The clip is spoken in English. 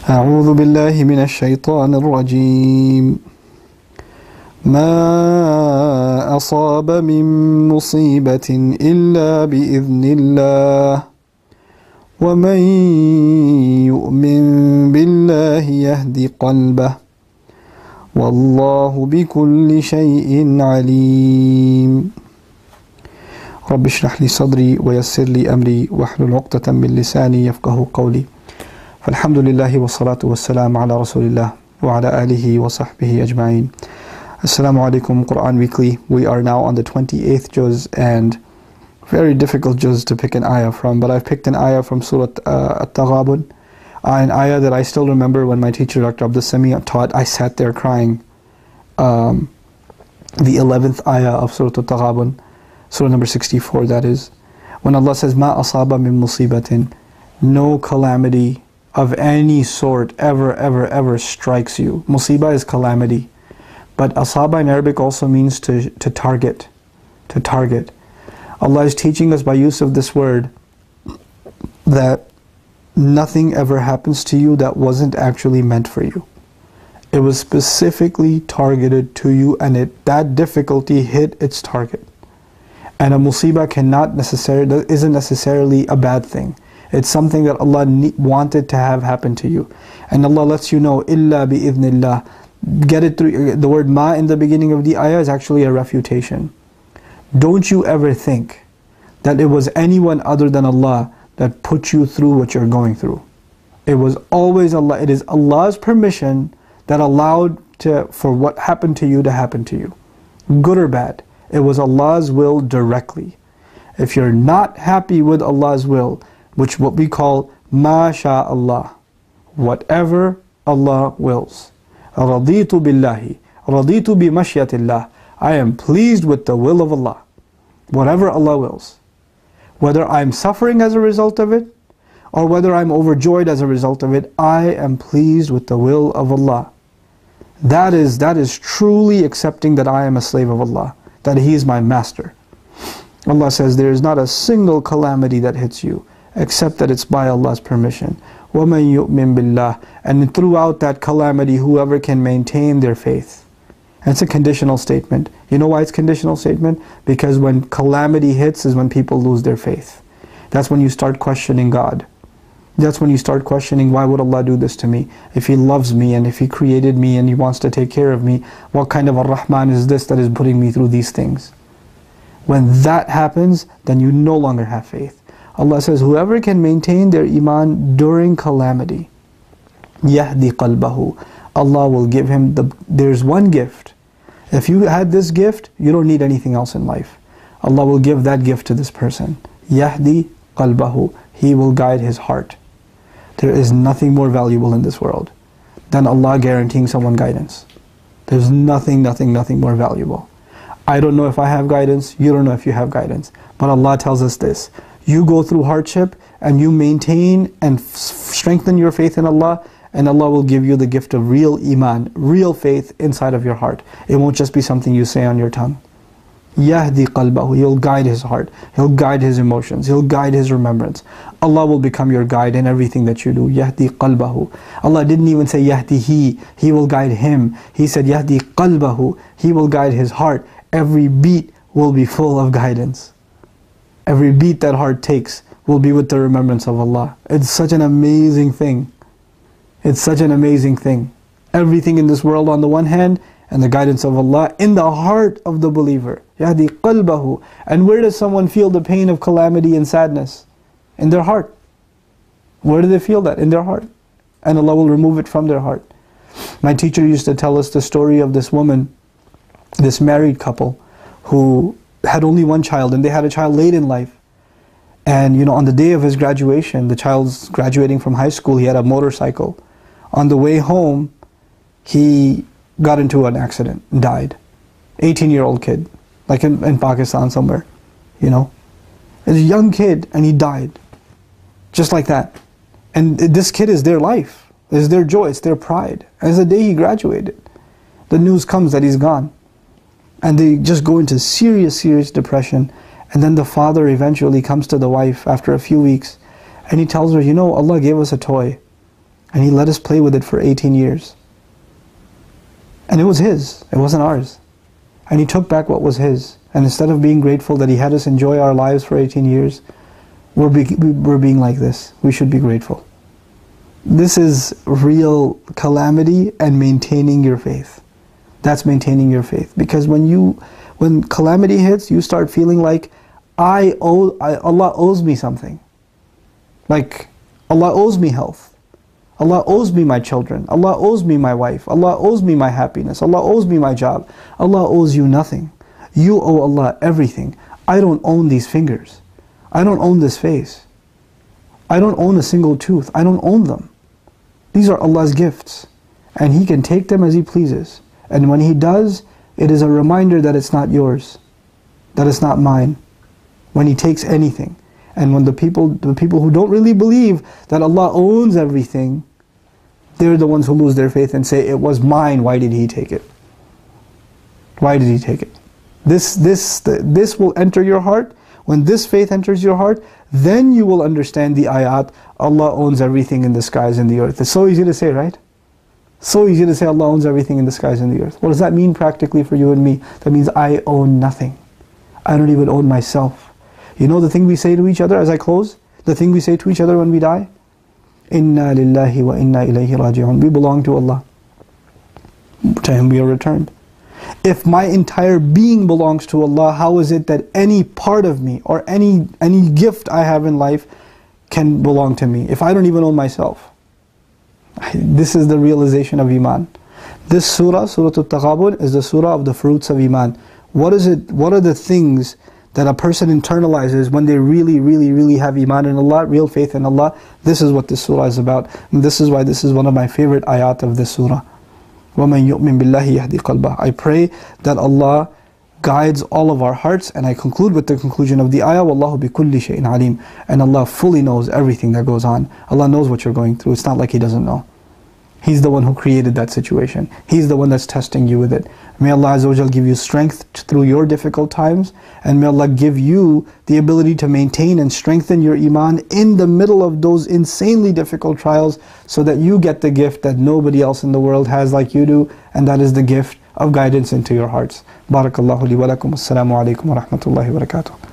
أعوذ بالله من الشيطان الرجيم ما أصاب من مصيبة إلا بإذن الله ومن يؤمن بالله يهد قلبه والله بكل شيء عليم رب اشرح لي صدري ويسر لي أمري واحلل عقدة من لساني يفقه قولي فالحمد لله والصلاة والسلام على رسول الله وعلى آله وصحبه أجمعين. Assalamu alaikum, Quran Weekly. We are now on the 28th juz, and very difficult juz to pick an ayah from, but I've picked an ayah from Surah Taghaabun, an ayah that I still remember when my teacher Dr. Abdul Sami taught. I sat there crying. The 11th ayah of Surah Taghaabun, Surah number 64, that is, when Allah says, Ma asaba min musibatin, no calamity of any sort ever strikes you. Musibah is calamity. But asaba in Arabic also means to target. To target. Allah is teaching us by use of this word that nothing ever happens to you that wasn't actually meant for you. It was specifically targeted to you, and that difficulty hit its target. And a musibah isn't necessarily a bad thing. It's something that Allah wanted to have happen to you. And Allah lets you know, illa bi-idhnillah. Get it through. The word ma in the beginning of the ayah is actually a refutation. Don't you ever think that it was anyone other than Allah that put you through what you're going through. It was always Allah. It is Allah's permission that allowed for what happened to you to happen to you. Good or bad. It was Allah's will directly. If you're not happy with Allah's will, which what we call ma sha Allah, whatever Allah wills. Raditu billahi, raditu bi mashyatillah. I am pleased with the will of Allah. Whatever Allah wills. Whether I'm suffering as a result of it, or whether I'm overjoyed as a result of it, I am pleased with the will of Allah. That is truly accepting that I am a slave of Allah, that He is my master. Allah says there is not a single calamity that hits you, except that it's by Allah's permission. وَمَن يُؤْمِن بِاللَّهِ. And throughout that calamity, whoever can maintain their faith. And it's a conditional statement. You know why it's a conditional statement? Because when calamity hits is when people lose their faith. That's when you start questioning God. That's when you start questioning, why would Allah do this to me? If He loves me, and if He created me, and He wants to take care of me, what kind of a Rahman is this that is putting me through these things? When that happens, then you no longer have faith. Allah says, whoever can maintain their iman during calamity, yahdi qalbahu, Allah will give him there's one gift. If you had this gift, you don't need anything else in life. Allah will give that gift to this person. Yahdi qalbahu, He will guide his heart. There is nothing more valuable in this world than Allah guaranteeing someone guidance. There's nothing more valuable. I don't know if I have guidance, you don't know if you have guidance. But Allah tells us this. You go through hardship and you maintain and strengthen your faith in Allah, and Allah will give you the gift of real iman, real faith inside of your heart. It won't just be something you say on your tongue. Yahdi qalbahu, He'll guide his heart. He'll guide his emotions. He'll guide his remembrance. Allah will become your guide in everything that you do. Yahdi qalbahu. Allah didn't even say yahdihi, He will guide him. He said yahdi qalbahu, He will guide his heart. Every beat will be full of guidance. Every beat that heart takes will be with the remembrance of Allah. It's such an amazing thing. It's such an amazing thing. Everything in this world on the one hand, and the guidance of Allah in the heart of the believer. Yahdi qalbahu. And where does someone feel the pain of calamity and sadness? In their heart. Where do they feel that? In their heart. And Allah will remove it from their heart. My teacher used to tell us the story of this woman, this married couple, who had only one child, and they had a child late in life. And on the day of his graduation, the child's graduating from high school, he had a motorcycle. On the way home, he got into an accident and died. 18-year-old kid, like in Pakistan somewhere, As a young kid, and he died. Just like that. And this kid is their life. It's their joy, it's their pride. And it's the day he graduated. The news comes that he's gone. And they just go into serious depression. And then the father eventually comes to the wife after a few weeks, and he tells her, Allah gave us a toy. And He let us play with it for 18 years. And it was His, it wasn't ours. And He took back what was His. And instead of being grateful that He had us enjoy our lives for 18 years, we're being like this. We should be grateful. This is real calamity and maintaining your faith. That's maintaining your faith. Because when calamity hits, you start feeling like, Allah owes me something. Like, Allah owes me health. Allah owes me my children. Allah owes me my wife. Allah owes me my happiness. Allah owes me my job. Allah owes you nothing. You owe Allah everything. I don't own these fingers. I don't own this face. I don't own a single tooth. I don't own them. These are Allah's gifts. And He can take them as He pleases. And when He does, it is a reminder that it's not yours. That it's not mine. When He takes anything. And when the people who don't really believe that Allah owns everything, they're the ones who lose their faith and say, it was mine, why did He take it? Why did He take it? This will enter your heart. When this faith enters your heart, then you will understand the ayat, Allah owns everything in the skies and the earth. It's so easy to say, right? So easy to say Allah owns everything in the skies and the earth. What does that mean practically for you and me? That means I own nothing. I don't even own myself. You know the thing we say to each other as I close? The thing we say to each other when we die? Inna lillahi wa inna ilayhi raji'un. We belong to Allah. To Him we are returned. If my entire being belongs to Allah, how is it that any part of me or any gift I have in life can belong to me if I don't even own myself? This is the realization of Iman. This surah, Surah Taghaabun, is the surah of the fruits of Iman. What is it? What are the things that a person internalizes when they really have Iman in Allah, real faith in Allah? This is what this surah is about. And this is why this is one of my favorite ayat of this surah. وَمَنْ يُؤْمِن بِاللَّهِ يَهْدِي قَلْبَهُ. I pray that Allah guides all of our hearts, and I conclude with the conclusion of the ayah, وَاللَّهُ بِكُلِّ شَيْءٍ عَلِيمٌ. And Allah fully knows everything that goes on. Allah knows what you're going through. It's not like He doesn't know. He's the one who created that situation. He's the one that's testing you with it. May Allah Azza wa Jal give you strength through your difficult times, and may Allah give you the ability to maintain and strengthen your Iman in the middle of those insanely difficult trials, so that you get the gift that nobody else in the world has like you do, and that is the gift of guidance into your hearts. Barakallahu li wa lakum. Assalamu alaikum wa rahmatullahi wa barakatuh.